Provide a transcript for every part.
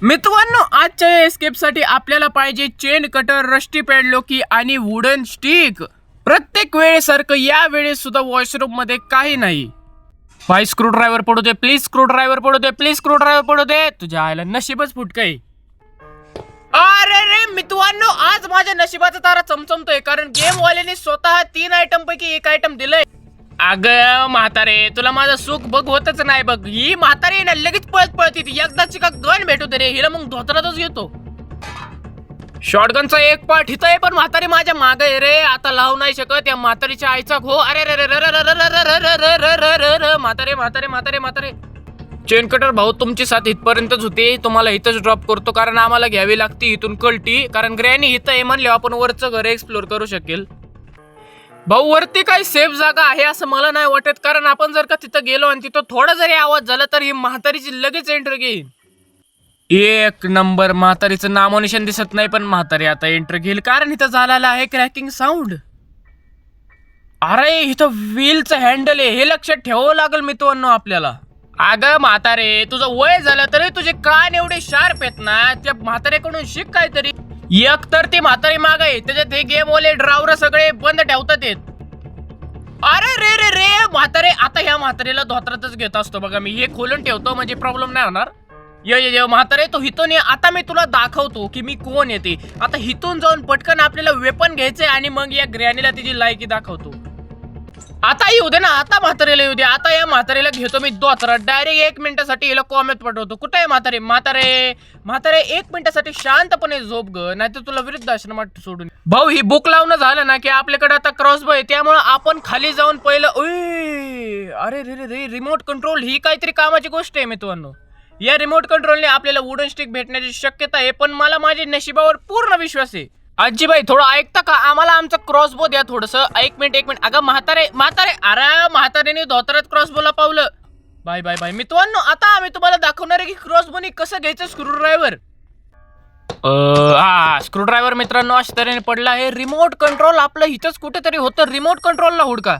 मित्रांनो, आजच्या एस्केपसाठी आपल्याला पाहिजे चेन कटर, रस्टी पॅडलॉकी आणि वुडन स्टिक. प्रत्येक वेळेसारखं या वेळेस सुद्धा वॉशरूम मध्ये काही नाही. भाई स्क्रू ड्रायव्हर पडू दे प्लीज, स्क्रू ड्रायव्हर पडू दे प्लीज, स्क्रू ड्रायव्हर पडू दे. तुझ्या आईला नशीबच फुटकय. अरे रे मित्रांनो, आज माझ्या नशिबाचा तारा चमचमतोय कारण गेम वाल्याने स्वतः 3 आयटम पैकी एक आयटम दिलंय. अग म्हातारे, तुला माझं सुख बघ होतच नाही बघ. ही म्हातारी ना लगेच पळत पळत येते. एकदाची का गन भेटू दे रे हिला, मग धोतरातच घेतो. शॉटगनचा एक पार्ट हित आहे पण म्हातारी माझ्या मागे आहे रे. आता लावू नाही शकत या म्हातारीच्या आईचा घो. अरे रे रे रे म्हातारे म्हातारे म्हातारे म्हातारे. चेन कटर भाऊ, तुमची साथ इथपर्यंतच होते. तुम्हाला इथंच ड्रॉप करतो कारण आम्हाला घ्यावी लागते इथून कल्टी. कारण ग्रॅनी इथं आहे म्हणले आपण वरचं घर एक्सप्लोर करू शकेल. भाऊ वरती काही सेफ जागा आहे असं मला नाही वाटत, कारण आपण जर का तिथं गेलो आणि तिथं थोडा जरी आवाज झाला तर ही म्हातारीची लगेच एंट्री घेईल. एक नंबर. म्हातारीचं नामोनिशान दिसत नाही पण म्हातारी आता एंट्री घेईल कारण इथं झालेला आहे क्रॅकिंग साऊंड. अरे इथं व्हीलचं हँडल आहे, हे लक्षात ठेवावं लागेल मित्रांनो आपल्याला. अगं म्हातारे, तुझं वय झालं तरी तुझे कान एवढे शार्प आहेत ना, त्या म्हाताऱ्याकडून शिक काहीतरी. एक तर ती म्हातारी माग आहे, त्याच्यात हे गेम वाले ड्रायव्हर सगळे बंद ठेवतात येत. अरे रे रे रे म्हातारे, आता ह्या म्हातारीला धोत्रातच घेत असतो बघा मी. हे खोलून ठेवतो म्हणजे प्रॉब्लेम नाही होणार. ये म्हातारे, तो हिथून ये. आता मी तुला दाखवतो की मी कोण येते. आता हिथून जाऊन पटकन आपल्याला वेपन घ्यायचंय आणि मग या ग्रॅनीला तिची लायकी दाखवतो. आता येऊ दे ना, आता म्हातारीला येऊ दे. आता या म्हातारीला घेतो मी दोतरात डायरेक्ट. 1 मिनिटासाठी हिला कॉमेंट पाठवतो. कुठे आहे म्हातारे? म्हातारे म्हातारे 1 मिनिटासाठी शांतपणे झोप ग, नाहीतर तुला वृद्धाश्रमात सोडून. भाऊ ही बुक लावणं झालं ना की आपल्याकडे आता क्रॉसबो आहे, त्यामुळे आपण खाली जाऊन पहिलं. अरे रे रे, रिमोट कंट्रोल ही काहीतरी कामाची गोष्ट आहे मित्रांनो. या रिमोट कंट्रोलने आपल्याला वुडन स्टिक भेटण्याची शक्यता आहे, पण मला माझ्या नशिबावर पूर्ण विश्वास आहे. आजीबाई थोडं ऐकता का? आम्हाला आमचं क्रॉसबो द्या थोडस. 1 मिनिट. अगं म्हातारे म्हातारे, अरे म्हातारीने धोतरात क्रॉसबोला पावलं. बाय बाय बाय मित्रांनो, आता आम्ही तुम्हाला दाखवणार आहे की क्रॉसबोनी कसं घ्यायचं स्क्रू ड्रायव्हर. स्क्रू ड्रायव्हर मित्रांनो अशा तऱ्हेने पडला आहे. रिमोट कंट्रोल आपलं इथंच कुठेतरी होतं. रिमोट कंट्रोलला हुडका.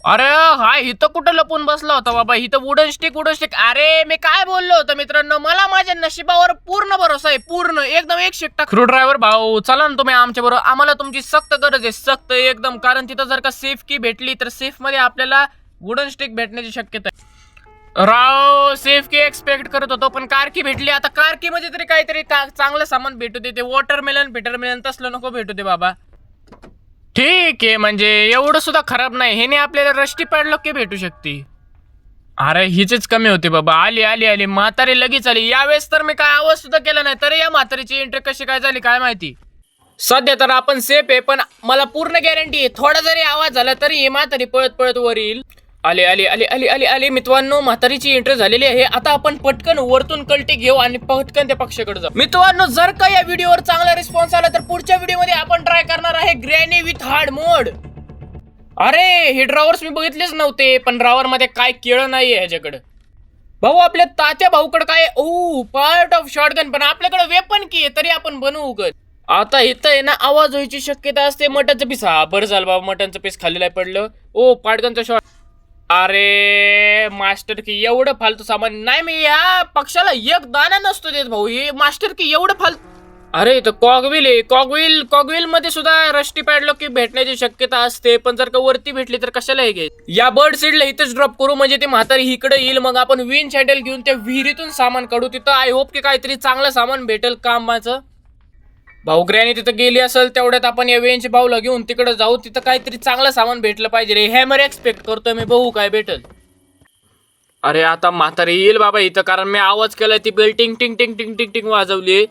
अरे हा इथं कुठं लपून बसला होता बाबा? इथं वुडन स्टिक. अरे मी काय बोललो होतो मित्रांनो, मला माझ्या नशिबावर पूर्ण भरोसा आहे, पूर्ण एकदम 100%. स्क्रू ड्रायव्हर भाऊ चला ना तुम्ही आमच्या बरोबर. आम्हाला तुमची सक्त गरज आहे, सक्त एकदम. कारण तिथं जर का सेफ की भेटली तर सेफ मध्ये आपल्याला वुडन स्टिक भेटण्याची शक्यता आहे. राव सेफ की एक्सपेक्ट करत होतो पण कार की भेटली. आता कार की मध्ये तरी काहीतरी चांगलं सामान भेटू दे. ते वॉटरमेलन तसलं नको भेटू दे बाबा. ठीक आहे, म्हणजे एवढं सुद्धा खराब नाही. हे आपल्याला रस्टी पॅडलॉकी भेटू शकते. अरे हिचीच कमी होते बाबा. आली आली आली म्हातारी लगेच आली. यावेळेस तर मी काय आवाज सुद्धा केला नाही, तरी या म्हातारीची एंट्री कशी काय झाली काय माहिती. सध्या तर आपण सेफ आहे, पण मला पूर्ण गॅरंटी आहे थोडा जरी आवाज झाला तरी ही म्हातारी पळत पळत वर येईल. आली आली आली आली आली आली मित्रांनो, म्हातारीची एंट्री झालेली आहे. आता आपण पटकन वरतून कल्टी घेऊ आणि पटकन त्या पक्षाकडे जाऊ. मित्रांनो जर का या व्हिडिओवर चांगला रिस्पॉन्स आला तर पुढच्या व्हिडिओमध्ये आपण ट्राय करणार आहे ग्रॅनी विथ हार्ड मोड. अरे हे ड्रायव्हर्स मी बघितलेच नव्हते, पण ड्रायव्हर मध्ये काय केळं नाहीये ह्याच्याकडे. भाऊ आपल्या तात्या भाऊकडे काय पार्ट ऑफ शॉटगन, पण आपल्याकडे वेपन की आहे तरी आपण बनवू गत. आता इथं आहे ना आवाज व्हायची शक्यता असते. मटनचं पीस. हा बरं झालं बाबा, मटनचं पीस खाल्लेलं आहे पडलं. पाटगनचा शॉट. अरे मास्टर की एवढं फालतू सामान नाही. मी या पक्षाला एक दाना नसतो देत भाऊ. हे मास्टर की एवढं फालतू. अरे इथं कॉगविल आहे. कॉगविल मध्ये सुद्धा रस्टी पॅडलॉकी भेटण्याची शक्यता असते, पण जर का वरती भेटली तर कशाला हे घ्यायचं. या बर्ड सीडला इथंच ड्रॉप करू म्हणजे ते म्हातारी इकडे येईल. मग आपण विंच हँडल घेऊन त्या विहिरीतून सामान काढू. तिथं आय होप की काहीतरी चांगलं सामान भेटेल कामाचं. भाऊ ग्रॅनी तिथं गेली असेल तेवढ्यात आपण या वेंच भाऊला घेऊन तिकडे जाऊ. तिथं काहीतरी चांगलं सामान भेटलं पाहिजे रे. हॅमर एक्सपेक्ट करतोय मी, बघू काय भेटल. अरे आता म्हातारी येईल बाबा इथं, कारण मी आवाज केलाय. ती बेल टिंग टिंग टिंग टिंग टिंग टिंग वाजवली.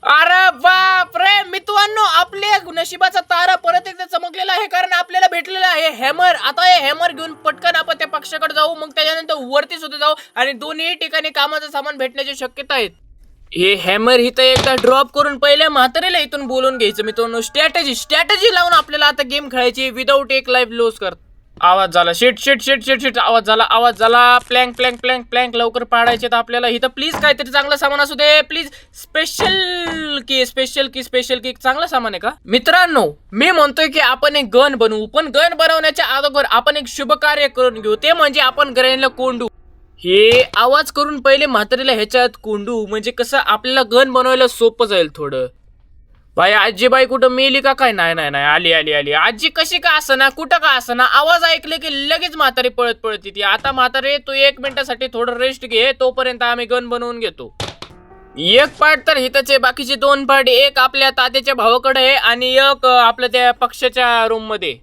अरे बाप रे मित्रांनो, आपल्या नशिबाचा तारा परत एकदा चमकलेला आहे कारण आपल्याला भेटलेला आहे हॅमर. आता हे हॅमर घेऊन पटकन आपण त्या पक्षाकडे जाऊ, मग त्याच्यानंतर वरती सुद्धा जाऊ आणि दोन्ही ठिकाणी कामाचं सामान भेटण्याची शक्यता आहेत. हे हॅमर इथं एकदा ड्रॉप करून पहिल्या म्हातारीला इथून बोलून घ्यायचं मित्रांनो. स्ट्रॅटेजी लावून आपल्याला आता गेम खेळायची विदाऊट एक लाईफ लॉस कर. आवाज झाला. शिट आवाज झाला. प्लँक लवकर पाडायचे तर आपल्याला इथं. प्लीज काहीतरी चांगलं सामान असू दे प्लीज. स्पेशल की चांगलं सामान आहे का मित्रांनो? मी म्हणतोय की आपण एक गन बनवू, पण गन बनवण्याच्या अगोदर आपण एक शुभ कार्य करून घेऊ. ते म्हणजे आपण ग्रॅनीला कोंडू. हे आवाज करून पहिले म्हातारीला ह्याच्यात कोंडू, म्हणजे कसं आपल्याला गन बनवायला सोपं जाईल थोडं. बाई आजीबाई कुठं मेली का काय? नाही नाही नाही, आली आली आली. आजी कशी का असना, कुठं का असना, आवाज ऐकले की लगेच म्हातारी पळत पळत येते. आता म्हातारे तू 1 मिनिटासाठी थोडं रेस्ट घे, तोपर्यंत आम्ही गन बनवून घेतो. एक पार्ट तर हिताच आहे, बाकीचे 2 पार्ट एक आपल्या तात्याच्या भावाकडे आहे आणि एक आपल्या त्या पक्षाच्या रूम मध्ये.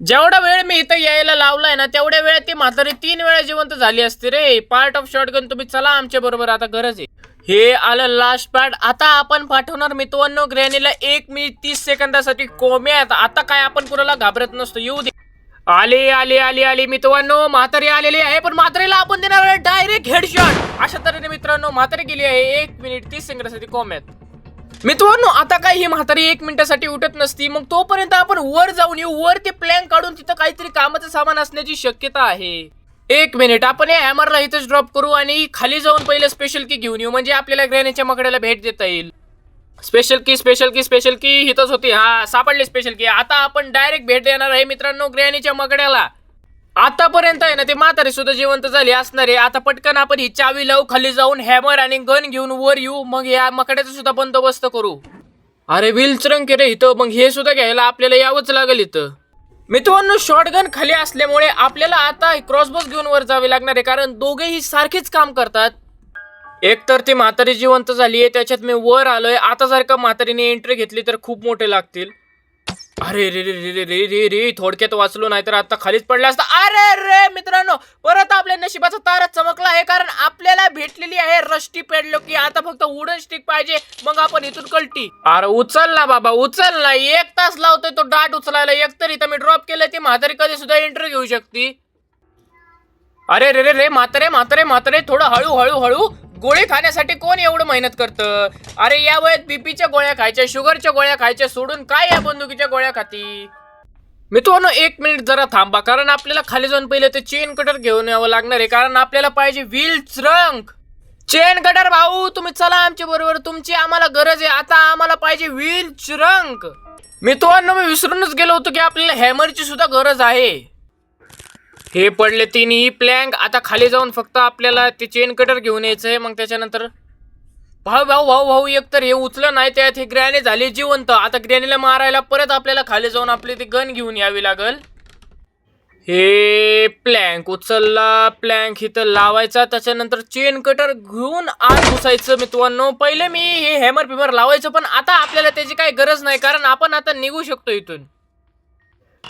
जेवढा वेळ मी इथं यायला लावलाय ना तेवढ्या वेळात ती म्हातारी 3 वेळा जिवंत झाली असते रे. पार्ट ऑफ शॉटगन तुम्ही चला आमच्या बरोबर, आता गरज आहे. हे आलं लास्ट पार्ट. आता आपण पाठवणार मित्रांनो ग्रॅनीला 1 मिनिट 30 सेकंदासाठी कोम्यात. आता काय आपण कुणाला घाबरत नसतो, येऊ दे. आली आली आली आली मित्रांनो, म्हातारी आलेली आहे, पण म्हातारीला आपण देणार आहे डायरेक्ट हेडशॉट. अशा तऱ्हेने मित्रांनो म्हातारी गेली आहे 1 मिनिट 30 सेकंदासाठी कोम्यात. मित्रांनो आता काय ही म्हातारी 1 मिनिटासाठी उठत नसती, मग तोपर्यंत आपण वर जाऊन येऊ. वर ते प्लॅन काढून तिथं काहीतरी कामाचं सामान असण्याची शक्यता आहे. 1 मिनिट, आपण या हॅमरला इथंच ड्रॉप करू आणि खाली जाऊन पहिले स्पेशल की घेऊन येऊ, म्हणजे आपल्याला ग्रॅनीच्या मकड्याला भेट देता येईल. स्पेशल की स्पेशल की स्पेशल की हिथंच होती. हा सापडली स्पेशल की. आता आपण डायरेक्ट भेट देणार आहे मित्रांनो ग्रॅनीच्या मकड्याला. आतापर्यंत आहे ना ते म्हातारी सुद्धा जिवंत झाली असणार आहे. आता पटकन आपण ही चावी लावू, खाली जाऊन हॅमर आणि गन घेऊन वर येऊ, मग या मकड्याचा सुद्धा बंदोबस्त करू. अरे विलचरंग रे इथं, मग हे सुद्धा घ्यायला आपल्याला यावंच लागेल इथं. मित्रांनो शॉटगन खाली असल्यामुळे आपल्याला आता क्रॉसबॉस घेऊन वर जावे लागणार आहे, कारण दोघेही सारखेच काम करतात. एक तर ती म्हातारी जिवंत झाली आहे, त्याच्यात मी वर आलोय. आता जर का म्हातारीने एंट्री घेतली तर खूप मोठे लागतील. अरे रे रे रे रे रे रे, थोडक्यात वाचलो, नाही तर आता खालीच पडला असता. अरे रे मित्रांनो, परत आपल्या नशिबाचा तारच चमकला आहे, कारण आपल्याला भेटलेली आहे रस्टी पेडलो की. आता फक्त वुडन स्टिक पाहिजे, मग आपण इथून कल्टी. अरे उचल ना बाबा, उचल ना. 1 तास लावतोय तो डाट उचलायला. एक तर इथं मी ड्रॉप केलंय, ती म्हातारी कधी सुद्धा एंट्री घेऊ शकते. अरे रे रे रे म्हातारे म्हातारे म्हातारे, थोडं हळू हळू हळू. गोळी खाण्यासाठी कोण एवढं मेहनत करतं? अरे या वयात बीपीच्या गोळ्या खायच्या, शुगरच्या गोळ्या खायच्या सोडून काय या बंदुकीच्या गोळ्या खाती? मित्रांनो 1 मिनिट जरा थांबा, कारण आपल्याला खाली जाऊन पहिले ते चेन कटर घेऊन यावं लागणार आहे, कारण आपल्याला पाहिजे व्हील ट्रंक. चेन कटर भाऊ तुम्ही चला आमच्या बरोबर, तुमची आम्हाला गरज आहे. आता आम्हाला पाहिजे व्हील ट्रंक. मित्रांनो मी विसरूनच गेलो होतो की आपल्याला हॅमरची सुद्धा गरज आहे. हे पडले 3ही प्लॅंक. आता खाली जाऊन फक्त आपल्याला ते चेन कटर घेऊन यायचंय, मग त्याच्यानंतर भाऊ भाऊ भाऊ भाऊ एक तर हे उचलं नाही, त्यात हे ग्रॅनी झाली जिवंत. आता ग्रॅनीला मारायला परत आपल्याला खाली जाऊन आपली ती गन घेऊन यावी लागल. हे प्लॅंक उचलला, प्लॅंक इथं लावायचा, त्याच्यानंतर चेन कटर घेऊन आत घुसायचं. मित्रांनो पहिले मी हे हॅमर फिमर लावायचं, पण आता आपल्याला त्याची काही गरज नाही, कारण आपण आता निघू शकतो इथून.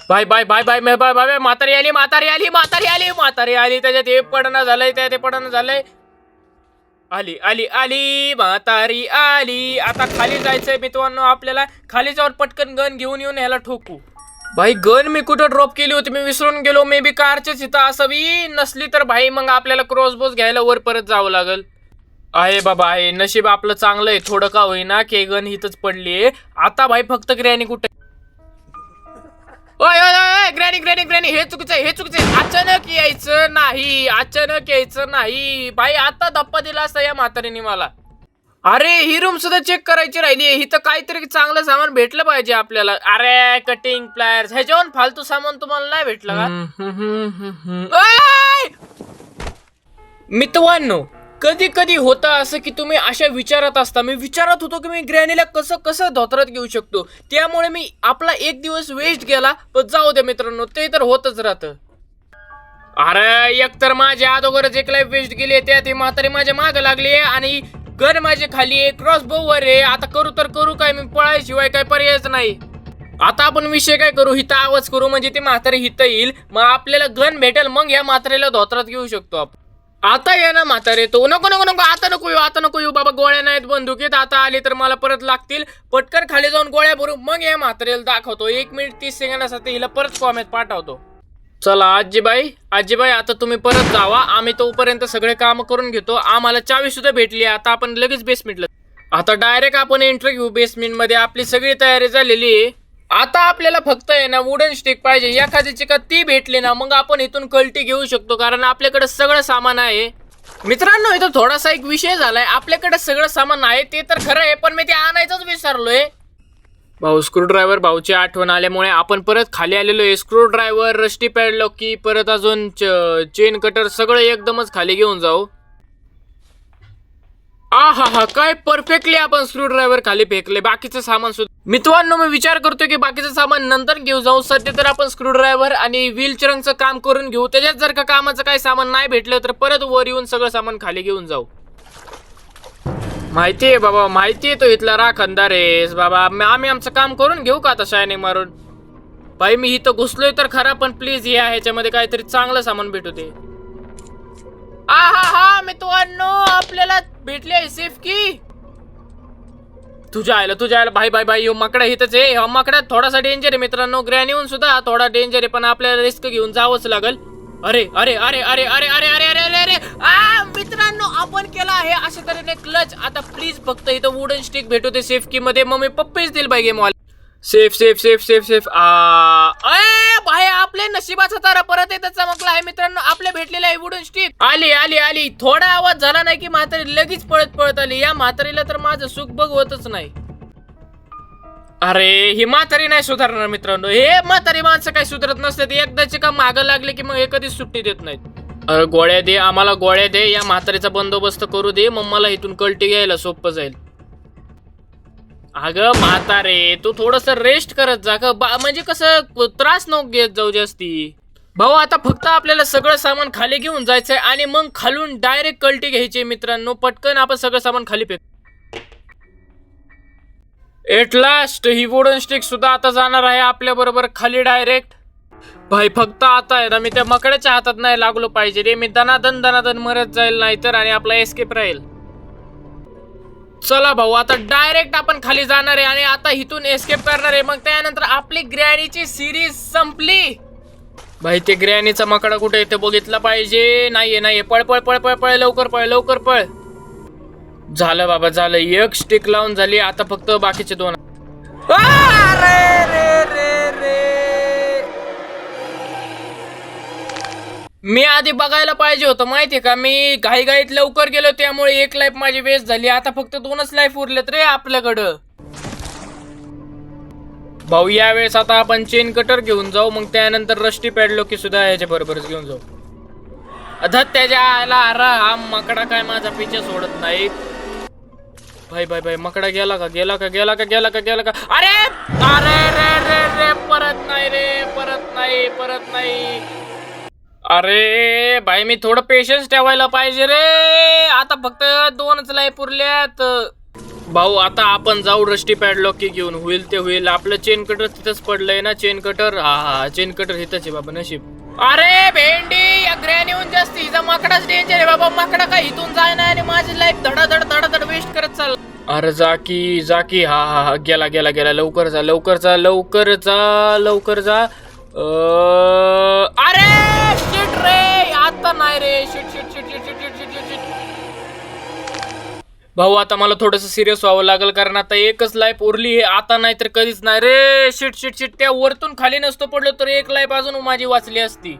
Bye bye bye bye bye bye bye. म्हातारी आली म्हातारी आली म्हातारी आली म्हातारी आली. त्याच्यात हे पडणं झालंय, त्यात हे पडणं झालंय. आली आली आली म्हातारी आली. आता खाली जायचंय मित्रांनो आपल्याला. खाली जाऊन पटकन गन घेऊन येऊन ह्याला ठोकू. भाई गन मी कुठं ड्रॉप केली होती, मी विसरून गेलो. मे बी कारच्याच इथं असावी, नसली तर भाई मग आपल्याला क्रॉसबॉस घ्यायला वर परत जावं लागल. आहे बाबा आहे, नशीब आपलं चांगलं आहे थोडं का होईना की गन इथंच पडलीये. आता भाई फक्त ग्रॅनी कुठे? ओय ओय ओय ग्रॅनी ग्रॅनी ग्रॅनी, हे चुकीचं हे चुकीचं. अचानक यायचं नाही, अचानक यायचं नाही भाई. आता धप्पा दिला असता या म्हातारीने मला. अरे ही रूम सुद्धा चेक करायची राहिली. इथं काहीतरी चांगलं सामान भेटलं पाहिजे आपल्याला. अरे कटिंग प्लायर्स, ह्याच्यावर फालतू सामान तुम्हाला नाही भेटलं का? मित्रांनो कधी कधी होतं असं की तुम्ही अशा विचारात असता. मी विचारत होतो की मी ग्रॅनीला कसं कसं धोतरात घेऊ शकतो, त्यामुळे मी आपला 1 दिवस वेस्ट गेला. पण जाऊ दे मित्रांनो, ते तर होतच राहतं. अरे एक तर माझ्या अगोदरच एक लाईफ वेस्ट गेली, त्यात म्हातारी माझ्या मागे लागली आणि गन माझ्या खाली आहे, क्रॉसबो वर आहे. आता करू तर करू काय, मी पळायशिवाय काय पर्यायच नाही. आता आपण विषय काय करू, हिथं आवाज करू, म्हणजे ती म्हातारी हिथं येईल, मग आपल्याला गन भेटेल, मग या म्हातारीला धोतरात घेऊ शकतो आपण. आता ये ना म्हातारे, तो नको नको नको, आता नको येऊ, आता नको येऊ बाबा. गोळ्या नाहीत बंदुकीत, आता आली तर मला परत लागतील. पटकन खाली जाऊन गोळ्या भरू, मग या म्हातारीला दाखवतो. 1 मिनिट 30 सेकंदासाठी हिला परत कॉमेत पाठवतो. चला आजीबाई आजीबाई, आता तुम्ही परत जावा, आम्ही तोपर्यंत सगळे काम करून घेतो. आम्हाला चावी सुद्धा भेटली. आता आपण लगेच बेसमेंटला, आता डायरेक्ट आपण एंट्री घेऊ बेसमेंट मध्ये. आपली सगळी तयारी झालेली आहे. आता आपल्याला फक्त आहे ना वुडन स्टिक पाहिजे. एखाद्याची का ती भेटली ना, मग आपण इथून कल्टी घेऊ शकतो, कारण आपल्याकडे सगळं सामान आहे. मित्रांनो इथं थोडासा एक विषय झालाय. आपल्याकडे सगळं सामान आहे ते तर खरं आहे, पण मी ते आणायचंच विसरलोय. भाऊ स्क्रूड्रायव्हर भाऊची आठवण आल्यामुळे आपण परत खाली आलेलो आहे. स्क्रूड्रायव्हर, रस्टी पॅडलॉक की, परत अजून चेन कटर सगळं एकदमच खाली घेऊन जाऊ. हा हा, काय परफेक्टली आपण स्क्रूड्रायव्हर खाली फेकले. बाकीचं सामान सुद्धा मित्रांनो मी विचार करतोय की बाकीचं सामान नंतर घेऊ जाऊ. सध्या तर आपण स्क्रूड्रायव्हर आणि व्हील चेअरचं काम करून घेऊ. त्याच्यात जर का कामाचं काही सामान नाही भेटलं तर परत वर येऊन सगळं सामान खाली घेऊन जाऊ. माहितीये बाबा, माहितीये तो इथला राखणदार आहेस बाबा. आम्ही आमचं काम करून घेऊ का आता शायनिंग मारून. भाई मी इथं घुसलोय तर खरा, पण प्लीज या ह्याच्यामध्ये काहीतरी चांगलं सामान भेटू दे. हा मित्रांनो आपल्याला भेटले सेफ की. तुझ्या आयला भाई भाई भाई, माकडा इथंच आहे. हा माकडा थोडासा डेंजर आहे मित्रांनो. ग्रॅनीहून सुद्धा थोडा डेंजर आहे, पण आपल्याला रिस्क घेऊन जावंच लागल. अरे अरे अरे अरे अरे अरे अरे अरे अरे अरे मित्रांनो आपण केला आहे अशा तऱ्हेने क्लच. आता प्लीज फक्त इथं वुडन स्टिक भेटू दे सेफ की मध्ये, मग मी पप्पीच देईल बाई गेम वाले. Safe safe safe safe safe. भाई आपले नशिबाचा तारा परत येतात चमकला आहे मित्रांनो. आपल्या भेटलेला आहे वुडन स्टिक. आली आली आली. थोडा आवाज झाला नाही की म्हातारी लगेच पळत पळत आली. या म्हातारीला तर माझं सुख बघवतच नाही. अरे ही म्हातारी नाही सुधारणार मित्रांनो. हे म्हातारी माणसं काही सुधारत नसतात. एकदाचे का मागं लागले की मग हे कधीच सुट्टी देत नाहीत. गोळ्या दे आम्हाला, गोळ्या दे. या म्हातारीचा बंदोबस्त करू दे, मग मला इथून कल्टी घ्यायला सोपं जाईल. अगं म्हातारे तू थोडस रेस्ट करत जा ग, म्हणजे कसं त्रास नको घेत जाऊ जास्ती. भाऊ आता फक्त आपल्याला सगळं सामान खाली घेऊन जायचंय आणि मग खालून डायरेक्ट कल्टी घ्यायची मित्रांनो. पटकन आपण सगळं सामान खाली fake. At last he wooden stick सुद्धा आता जाणार आहे आपल्या बरोबर खाली डायरेक्ट. भाई फक्त आता आहे ना मी त्या मकड्याच्या हातात नाही लागलो पाहिजे रे. मी दनादन मरत जाईल नाही तर, आणि आपला एस्केप राहील. चला भाऊ आता डायरेक्ट आपण खाली जाणार आहे आणि आता इथून एस्केप करणार आहे. मग त्यानंतर आपली ग्रॅनीची सिरीज संपली. भाई ते ग्रॅनीचा मकडा कुठे ते बघितलं पाहिजे. नाहीये पळ पळ पळ पळ पळ लवकर पळ लवकर पळ. झालं बाबा झालं. एक स्टिक लावून झाली. आता फक्त बाकीचे दोन. रे रे रे रे, मी आधी बघायला पाहिजे होतं माहितीये का. मी घाईघाईत लवकर गेलो त्यामुळे एक लाईफ माझी वेस्ट झाली. आता फक्त 2च लाईफ उरलेत रे आपल्याकडं. भाऊ यावेळेस आता आपण चेन कटर घेऊन जाऊ. मग त्यानंतर रस्टी पॅडलॉकी सुद्धा याच्या बरोबरच घेऊन जाऊ. त्याच्या आला. अरे हा मकडा काय माझा पिछा सोडत नाही. भाई भाई भाई मकडा गेला का गेला का गेला का गेला का गेला का. अरे अरे रे रे रे परत नाही रे, परत नाही परत नाही. अरे भाई मी थोडं पेशन्स ठेवायला पाहिजे रे. आता फक्त 2च लाईफ उरल्यात. भाऊ आता आपण जाऊ रस्टी पॅडलॉकी घेऊन. होईल ते होईल. आपलं चेन कटर तिथंच पडलंय ना. चेन कटर हा चेन कटर इथंच आहे बाबा. नशीब. अरे भेंडी या ग्रॅनीहून जास्त हिचा माकडाच डेंजर आहे बाबा. माकडा काय इथून जाय ना आणि माझी लाईफ धडाधड वेस्ट करत चाल. अरे जाकी जाकी. हा हा हा गेला गेला गेला. लवकर जा लवकर जा लवकर जा लवकर जा. अरे शिट रे आता नाही रे. Shit shit shit shit shit shit shit shit. भाऊ आता मला थोडस सिरियस व्हावं लागेल कारण आता एकच लाईफ उरली आहे. आता नाही तर कधीच नाही रे. Shit shit shit. त्या वरतून खाली नसतो पडलो तर एक लाईफ अजून माझी वाचली असती.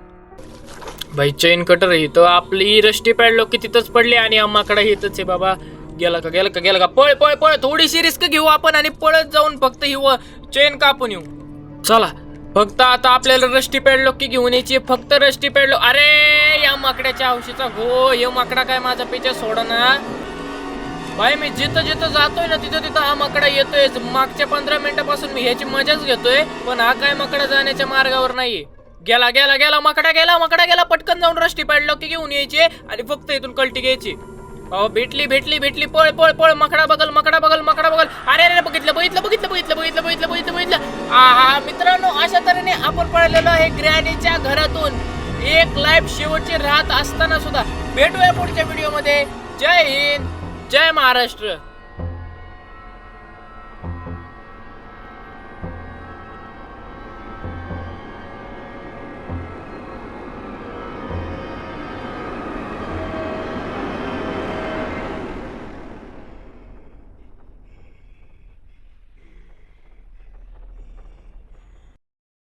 भाई चेन कटर इथं आपली रस्टी पॅडलॉक की तिथंच पडली आणि आम्हाकडे येतच आहे बाबा. गेला का गेला का गेला का. पळ पळ पळ. थोडीशी रिस्क घेऊ आपण आणि पळत जाऊन फक्त ही चेन कापून येऊ. चला फक्त आता आपल्याला रस्टी पॅडलॉक की घेऊन यायची. फक्त रस्टी पॅडलॉक. अरे या माकड्याच्या हौशीचा हो. हे माकडा काय माझा पिछा सोडना. भाई मी जिथं जिथं जातोय ना तिथं तिथं हा मकडा येतोय. मागच्या 15 मिनिटापासून मी ह्याची मजाच घेतोय, पण हा काय मकडा जाण्याच्या मार्गावर नाहीये. गेला गेला गेला मकडा गेला मकडा गेला. पटकन जाऊन रस्टी पॅडलॉक घेऊन यायचे आणि फक्त इथून कल्टी घ्यायची. भेटली भेटली भेटली. पळ पळ पळ. मकडा बघल मकडा बघल मकडा बघल. अरे अरे बघितलं बघितलं बघितलं बघितलं बघितलं बघितलं बघितलं बघितलं. हा मित्रांनो अशा तऱ्हेने आपण पळलेलो आहे ग्रॅनीच्या घरातून. एक लाईफ शेवटची राहत असताना सुद्धा. भेटूया पुढच्या व्हिडिओ मध्ये. जय हिंद जय महाराष्ट्र.